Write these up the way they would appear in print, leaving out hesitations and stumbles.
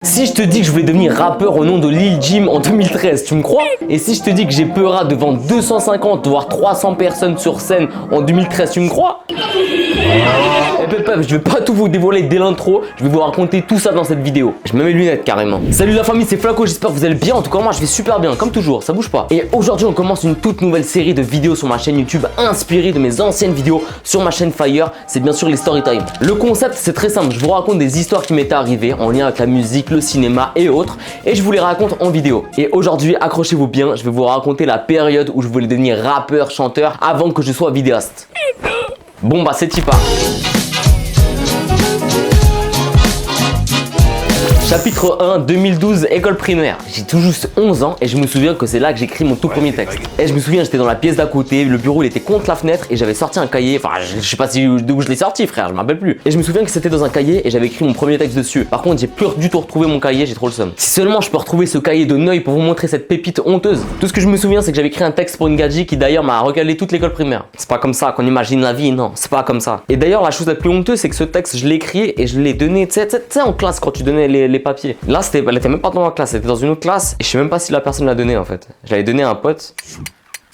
Si je te dis que je voulais devenir rappeur au nom de Lil Jim en 2013, tu me crois? Et si je te dis que j'ai peura devant 250 voire 300 personnes sur scène en 2013, tu me crois? Je vais pas tout vous dévoiler dès l'intro, je vais vous raconter tout ça dans cette vidéo. Je mets mes lunettes carrément. Salut la famille, c'est Flaco, j'espère que vous allez bien. En tout cas moi je vais super bien, comme toujours, ça bouge pas. Et aujourd'hui on commence une toute nouvelle série de vidéos sur ma chaîne YouTube inspirée de mes anciennes vidéos sur ma chaîne Fire. C'est bien sûr les Storytime. Le concept c'est très simple, je vous raconte des histoires qui m'étaient arrivées en lien avec la musique, le cinéma et autres. Et je vous les raconte en vidéo. Et aujourd'hui, accrochez-vous bien, je vais vous raconter la période où je voulais devenir rappeur, chanteur avant que je sois vidéaste. Bon bah c'est y part. Chapitre 1, 2012, école primaire. J'ai tout juste 11 ans et je me souviens que c'est là que j'écris mon tout premier texte. Et je me souviens, j'étais dans la pièce d'à côté, le bureau il était contre la fenêtre et j'avais sorti un cahier. Enfin, je sais pas d'où je l'ai sorti, frère, je me rappelle plus. Et je me souviens que c'était dans un cahier et j'avais écrit mon premier texte dessus. Par contre, j'ai plus du tout retrouvé mon cahier, j'ai trop le seum. Si seulement je peux retrouver ce cahier de Neuil pour vous montrer cette pépite honteuse. Tout ce que je me souviens, c'est que j'avais écrit un texte pour une gadji qui d'ailleurs m'a recalé toute l'école primaire. C'est pas comme ça qu'on imagine la vie, non, c'est pas comme ça. Et d'ailleurs, la chose la plus honteuse, c'est que ce texte, je l'ai écrit et je l'ai donné, tu sais, en classe quand tu donnais les papiers. Là, elle était même pas dans ma classe, elle était dans une autre classe et je sais même pas si la personne l'a donné en fait. Je l'avais donné à un pote.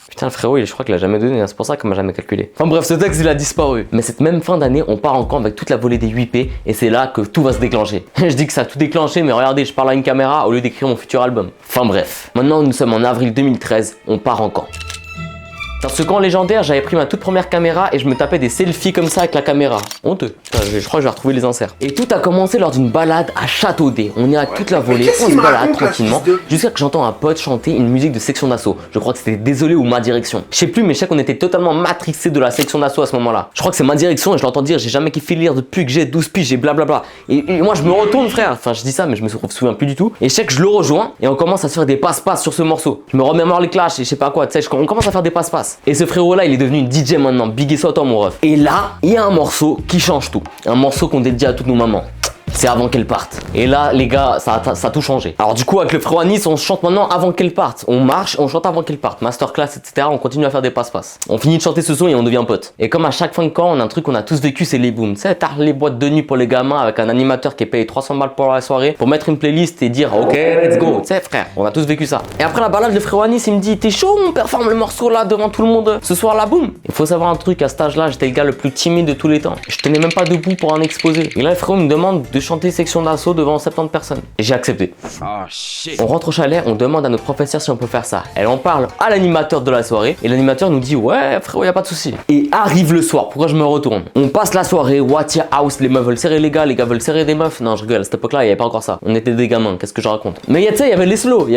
Putain, le frérot, je crois qu'il l'a jamais donné, hein. C'est pour ça qu'il m'a jamais calculé. Enfin bref, ce texte il a disparu. Mais cette même fin d'année, on part en camp avec toute la volée des 8P et c'est là que tout va se déclencher. Je dis que ça a tout déclenché, mais regardez, je parle à une caméra au lieu d'écrire mon futur album. Enfin bref, maintenant nous sommes en avril 2013, on part en camp. Dans ce camp légendaire, j'avais pris ma toute première caméra et je me tapais des selfies comme ça avec la caméra. Honteux. Putain, je crois que je vais retrouver les inserts. Et tout a commencé lors d'une balade à Châteaudet. On est à toute la volée, on se balade tranquillement, jusqu'à que j'entends un pote chanter une musique de Section d'Assaut. Je crois que c'était Désolé ou Ma Direction. Je sais plus, mais je sais qu'on était totalement matrixé de la Section d'Assaut à ce moment-là. Je crois que c'est Ma Direction et je l'entends dire j'ai jamais kiffé lire depuis que j'ai 12 piges et blablabla. Et moi je me retourne, frère. Enfin, je dis ça, mais je me souviens plus du tout. Et je sais que je le rejoins et on commence à se faire des passe-passe sur ce morceau. Je me remémore les clashs et je sais pas quoi, tu sais, on commence à faire des passe-passe. Et ce frérot là, il est devenu une DJ maintenant, big et toi mon ref. Et là, il y a un morceau qui change tout. Un morceau qu'on dédie à toutes nos mamans. C'est Avant qu'elle parte. Et là, les gars, ça a tout changé. Alors du coup, avec le frérot Anis, on chante maintenant Avant qu'elle parte. On marche, on chante Avant qu'elle parte. Masterclass, etc. On continue à faire des passe-passe. On finit de chanter ce son et on devient pote. Et comme à chaque fin de camp, on a un truc qu'on a tous vécu, c'est les booms. Tu sais, t'as les boîtes de nuit pour les gamins avec un animateur qui est payé 300 balles pour la soirée pour mettre une playlist et dire ok, let's go. Tu sais, frère, on a tous vécu ça. Et après la balade, le frérot Anis, il me dit t'es chaud, on performe le morceau là devant tout le monde ce soir là, boum. Il faut savoir un truc, à cet âge-là, j'étais le gars le plus timide de tous les temps. Je tenais même pas debout pour un exposé. Et là, le frérot me demande de chanter Section d'Assaut devant 70 personnes. Et j'ai accepté. Oh, shit. On rentre au chalet, on demande à notre professeur si on peut faire ça. Elle en parle à l'animateur de la soirée et l'animateur nous dit ouais frérot y a pas de souci. Et arrive le soir, pourquoi je me retourne? On passe la soirée, Watia House, les meufs veulent serrer les gars veulent serrer des meufs. Non je rigole, à cette époque là il y avait pas encore ça. On était des gamins, qu'est-ce que je raconte? Mais tu sais il y avait les slows,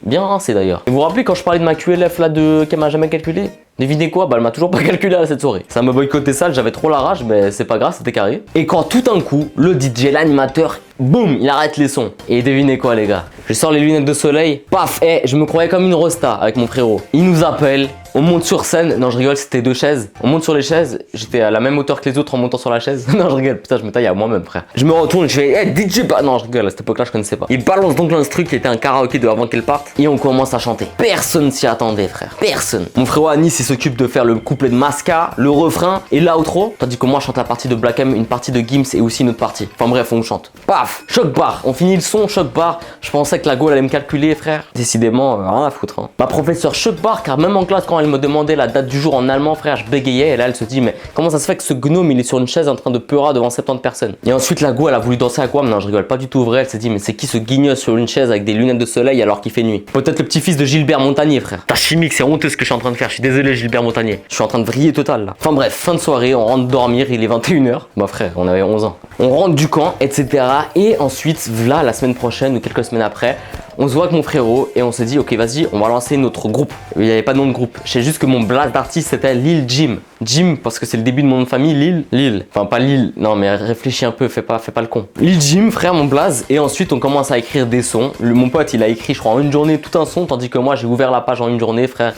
Bien rincé d'ailleurs. Et vous vous rappelez quand je parlais de ma QLF là qu'elle m'a jamais calculé? Devinez quoi? Bah elle m'a toujours pas calculé à cette soirée. Ça m'a boycotté ça, j'avais trop la rage, mais c'est pas grave, c'était carré. Et quand tout d'un coup, le DJ, l'animateur, boum, il arrête les sons. Et devinez quoi les gars? Je sors les lunettes de soleil, paf, je me croyais comme une rosta avec mon frérot. Il nous appelle, on monte sur scène, non je rigole, c'était 2 chaises. On monte sur les chaises, j'étais à la même hauteur que les autres en montant sur la chaise. Non je rigole, putain je me taille à moi-même frère. Je me retourne, je fais DJ bah non je rigole, à cette époque là je connaissais pas. Il balance donc l'instru qui était un karaoké de Avant qu'elle parte et on commence à chanter. Personne s'y attendait frère, personne. Mon frérot Anis il s'occupe de faire le couplet de Masca, le refrain et l'outro, tandis que moi je chante la partie de Black M, une partie de Gims et aussi une autre partie. Enfin bref on chante. Paf, choc bar, on finit le son, choc bar. Je pensais que la go elle allait me calculer frère. Décidément rien à foutre hein. Ma professeure choc bar car même en classe quand elle me demandait la date du jour en allemand frère je bégayais et là elle se dit mais comment ça se fait que ce gnome il est sur une chaise en train de peurer devant 70 personnes. Et ensuite la go elle a voulu danser avec moi, mais non je rigole pas du tout vrai, elle s'est dit mais c'est qui ce guignol sur une chaise avec des lunettes de soleil alors qu'il fait nuit? Peut-être le petit-fils de Gilbert Montagnier frère. T'as chimique, c'est honteux ce que je suis en train de faire, je suis désolé Gilbert Montagnier. Je suis en train de vriller total là. Enfin bref, fin de soirée, on rentre dormir, il est 21h. Bah frère, on avait 11 ans. On rentre du camp, etc. Et ensuite, là, la semaine prochaine ou quelques semaines après, on se voit avec mon frérot et on se dit ok vas-y, on va lancer notre groupe. Il n'y avait pas de nom de groupe. Je sais juste que mon blast d'artiste c'était Lil Jim. Jim parce que c'est le début de mon nom de famille, Lil. Enfin pas Lil, non mais réfléchis un peu, fais pas le con. Lil Jim, frère, mon blaze. Et ensuite on commence à écrire des sons. Mon pote il a écrit je crois en une journée tout un son, tandis que moi j'ai ouvert la page en une journée frère.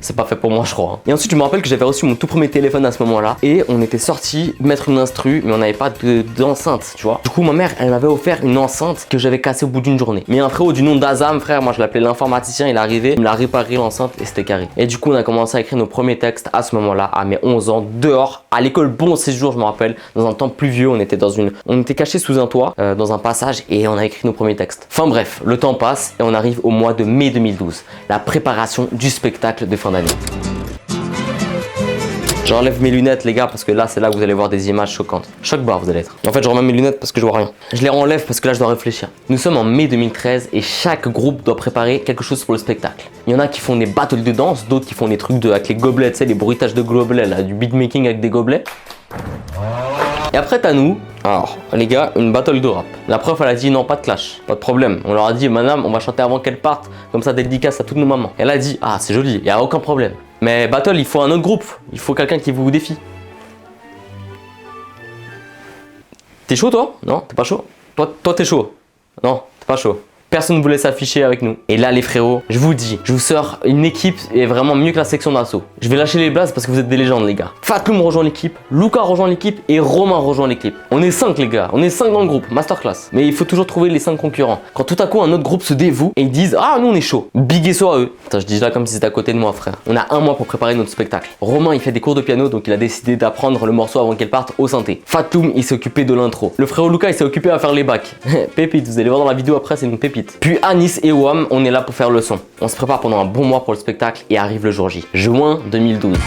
c'est pas fait pour moi je crois. Hein. Et ensuite je me rappelle que j'avais reçu mon tout premier téléphone à ce moment-là et on était sorti mettre une instru mais on n'avait pas d'enceinte, tu vois. Du coup ma mère elle m'avait offert une enceinte que j'avais cassée au bout d'une journée. Mais un frérot du nom d'Azam, frère, moi je l'appelais l'informaticien, il est arrivé, il me l'a réparé l'enceinte et c'était carré. Et du coup on a commencé à écrire nos premiers textes à ce moment-là, à mes 11 ans, dehors, à l'école Bon Séjour, je me rappelle, dans un temps pluvieux, on était cachés sous un toit, dans un passage et on a écrit nos premiers textes. Enfin bref, le temps passe et on arrive au mois de mai 2012, la préparation du spectacle de fin d'année. J'enlève mes lunettes les gars parce que là c'est là que vous allez voir des images choquantes. Choc barre vous allez être. En fait je remets mes lunettes parce que je vois rien. Je les renlève parce que là je dois réfléchir. Nous sommes en mai 2013 et chaque groupe doit préparer quelque chose pour le spectacle. Il y en a qui font des battles de danse, d'autres qui font des trucs avec les gobelets, tu sais, les bruitages de gobelets là, du beatmaking avec des gobelets. Et après t'as nous, alors les gars, une battle de rap. La prof elle a dit non, pas de clash, pas de problème. On leur a dit madame on va chanter avant qu'elle parte, comme ça dédicace à toutes nos mamans. Elle a dit ah c'est joli, y a aucun problème. Mais battle il faut un autre groupe, il faut quelqu'un qui vous défie. T'es chaud toi? Non, t'es pas chaud? Toi t'es chaud? Non, t'es pas chaud. Personne ne voulait s'afficher avec nous. Et là les frérots, je vous dis, je vous sors une équipe et vraiment mieux que la section d'assaut. Je vais lâcher les blazes parce que vous êtes des légendes les gars. Fatloum rejoint l'équipe, Luca rejoint l'équipe et Romain rejoint l'équipe. On est 5 les gars, on est 5 dans le groupe, masterclass. Mais il faut toujours trouver les 5 concurrents. Quand tout à coup un autre groupe se dévoue et ils disent ah nous on est chaud, big SO à eux. Putain, je dis là comme si c'était à côté de moi frère. On a un mois pour préparer notre spectacle. Romain il fait des cours de piano donc il a décidé d'apprendre le morceau avant qu'elle parte au synthé. Fatloum il s'est occupé de l'intro. Le frérot Luca il s'est occupé à faire les bacs. Pépite, vous allez voir dans la vidéo après c'est une pépite. Puis Anis et Wam, on est là pour faire le son. On se prépare pendant un bon mois pour le spectacle et arrive le jour J. Juin 2012.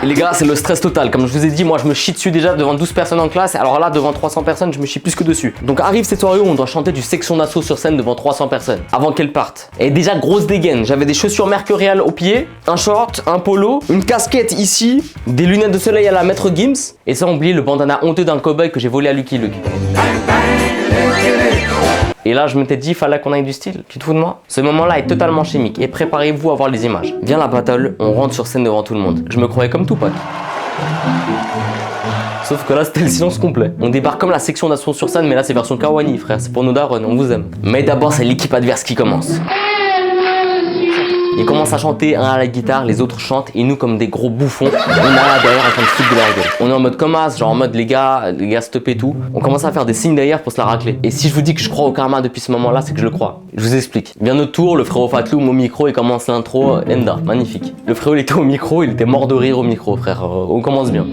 Et les gars, c'est le stress total. Comme je vous ai dit, moi je me chie dessus déjà devant 12 personnes en classe. Alors là, devant 300 personnes, je me chie plus que dessus. Donc arrive cette soirée où on doit chanter du section d'assaut sur scène devant 300 personnes avant qu'elles partent. Et déjà, grosse dégaine. J'avais des chaussures mercuriales aux pieds, un short, un polo, une casquette ici, des lunettes de soleil à la Maître Gims. Et sans oublier le bandana honteux d'un cowboy que j'ai volé à Lucky Luke. Et là, je m'étais dit, il fallait qu'on aille du style. Tu te fous de moi? Ce moment-là est totalement chimique et préparez-vous à voir les images. Vient la battle, on rentre sur scène devant tout le monde. Je me croyais comme Tupac. Sauf que là, c'était le silence complet. On débarque comme la section d'assaut sur scène, mais là, c'est version Kawani, frère. C'est pour nos darons, on vous aime. Mais d'abord, c'est l'équipe adverse qui commence. Ils commencent à chanter, un à la guitare, les autres chantent et nous comme des gros bouffons, on est là derrière en train de foutre de leur gueule. On est en mode comme as, genre en mode les gars stoppez tout. On commence à faire des signes derrière pour se la racler. Et si je vous dis que je crois au karma depuis ce moment-là, c'est que je le crois. Je vous explique. Vient notre tour, le frérot Fatloum au micro, il commence l'intro, Enda, magnifique. Le frérot il était au micro, il était mort de rire au micro, frère. On commence bien.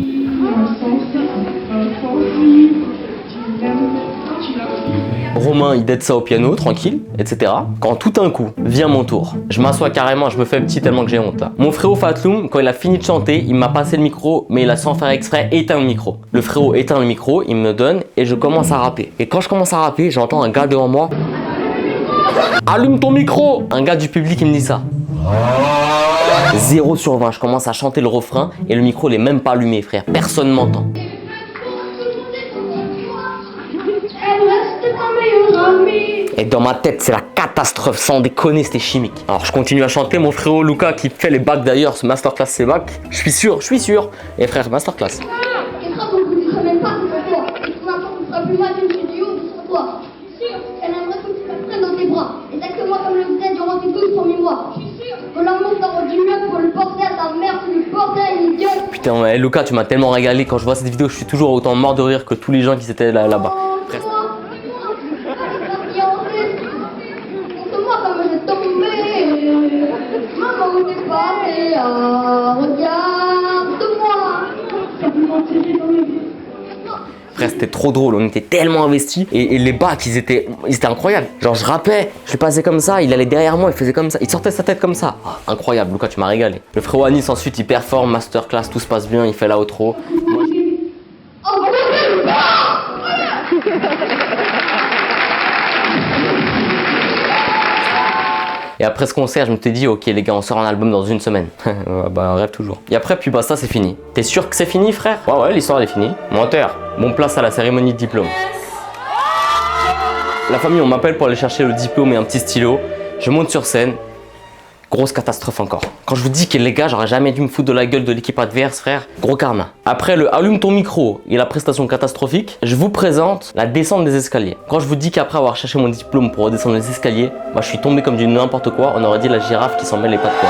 Romain, il dead ça au piano, tranquille, etc. Quand tout d'un coup, vient mon tour. Je m'assois carrément, je me fais petit tellement que j'ai honte là. Mon frérot Fatloum, quand il a fini de chanter, il m'a passé le micro, mais il a sans faire exprès éteint le micro. Le frérot éteint le micro, il me donne et je commence à rapper. Et quand je commence à rapper, j'entends un gars devant moi. Allume ton micro! Un gars du public, il me dit ça. 0 sur 20, je commence à chanter le refrain et le micro il est même pas allumé, frère. Personne m'entend. Et dans ma tête, c'est la catastrophe, sans déconner, c'était chimique. Alors je continue à chanter, mon frérot Luca qui fait les bacs d'ailleurs, ce masterclass c'est bacs. Je suis sûr. Et frère, masterclass. Putain, Luca, tu m'as tellement régalé. Quand je vois cette vidéo, je suis toujours autant mort de rire que tous les gens qui étaient là-bas. Frère, c'était trop drôle, on était tellement investis et les bacs ils étaient incroyables. Genre je rappais, je passais comme ça, il allait derrière moi, il faisait comme ça, il sortait sa tête comme ça. Oh, incroyable, Luca, tu m'as régalé. Le frérot Anis ensuite il performe, masterclass, tout se passe bien, il fait la outro. Moi, Et après ce concert, je me suis dit, ok les gars, on sort un album dans une semaine. Bah, on rêve toujours. Et après, puis basta, c'est fini. T'es sûr que c'est fini, frère? Ouais, l'histoire elle est finie. Menteur. Bon, place à la cérémonie de diplôme. La famille, on m'appelle pour aller chercher le diplôme et un petit stylo. Je monte sur scène. grosse catastrophe encore. Quand je vous dis que les gars, j'aurais jamais dû me foutre de la gueule de l'équipe adverse, frère, gros karma. Après le allume ton micro et la prestation catastrophique, je vous présente la descente des escaliers. Quand je vous dis qu'après avoir cherché mon diplôme pour redescendre les escaliers, moi je suis tombé comme du n'importe quoi, on aurait dit la girafe qui s'en mêle les pattes quoi.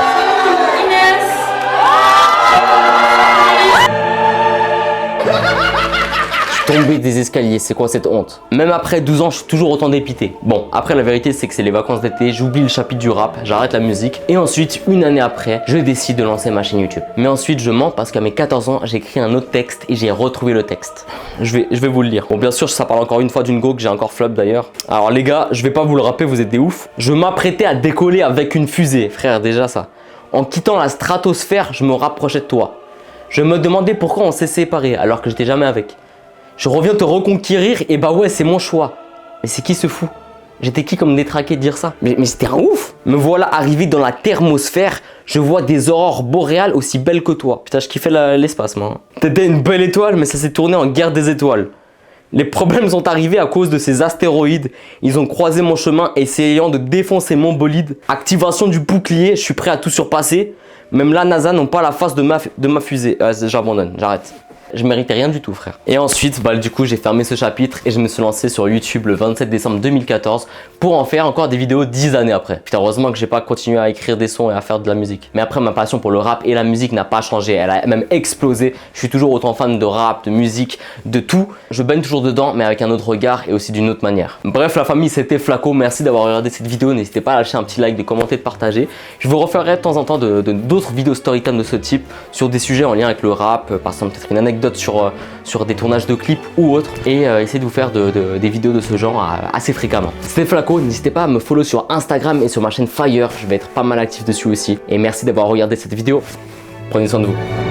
Tomber des escaliers, c'est quoi cette honte? Même après 12 ans, je suis toujours autant dépité. Bon, après la vérité c'est que c'est les vacances d'été, j'oublie le chapitre du rap, j'arrête la musique et ensuite, une année après, je décide de lancer ma chaîne YouTube. Mais ensuite, je mens parce qu'à mes 14 ans, j'ai écrit un autre texte et j'ai retrouvé le texte. Je vais vous le lire. Bon, bien sûr, ça parle encore une fois d'une go que j'ai encore flop d'ailleurs. Alors les gars, je vais pas vous le rappeler, vous êtes des oufs. Je m'apprêtais à décoller avec une fusée, frère, déjà ça. En quittant la stratosphère, je me rapprochais de toi. Je me demandais pourquoi on s'est séparés alors que j'étais jamais avec. Je reviens te reconquérir et bah ouais c'est mon choix. Mais c'est qui ce fou? J'étais qui comme détraqué de dire ça? Mais c'était un ouf. Me voilà arrivé dans la thermosphère. Je vois des aurores boréales aussi belles que toi. Putain je kiffais l'espace moi. T'étais une belle étoile mais ça s'est tourné en guerre des étoiles. Les problèmes sont arrivés à cause de ces astéroïdes. Ils ont croisé mon chemin essayant de défoncer mon bolide. Activation du bouclier, je suis prêt à tout surpasser. Même la NASA n'ont pas la face de ma fusée. J'abandonne, j'arrête. Je méritais rien du tout frère. Et ensuite du coup j'ai fermé ce chapitre et je me suis lancé sur YouTube le 27 décembre 2014 pour en faire encore des vidéos 10 années après. Putain heureusement que j'ai pas continué à écrire des sons et à faire de la musique. Mais après ma passion pour le rap et la musique n'a pas changé, elle a même explosé. Je suis toujours autant fan de rap, de musique, de tout. Je baigne toujours dedans mais avec un autre regard et aussi d'une autre manière. Bref la famille c'était Flaco, merci d'avoir regardé cette vidéo. N'hésitez pas à lâcher un petit like, de commenter, de partager. Je vous referai de temps en temps d'autres vidéos storytime de ce type sur des sujets en lien avec le rap, par exemple peut-être une anecdote sur des tournages de clips ou autres et essayer de vous faire des vidéos de ce genre assez fréquemment. C'était Flaco, n'hésitez pas à me follow sur Instagram et sur ma chaîne Fire, je vais être pas mal actif dessus aussi et merci d'avoir regardé cette vidéo, prenez soin de vous.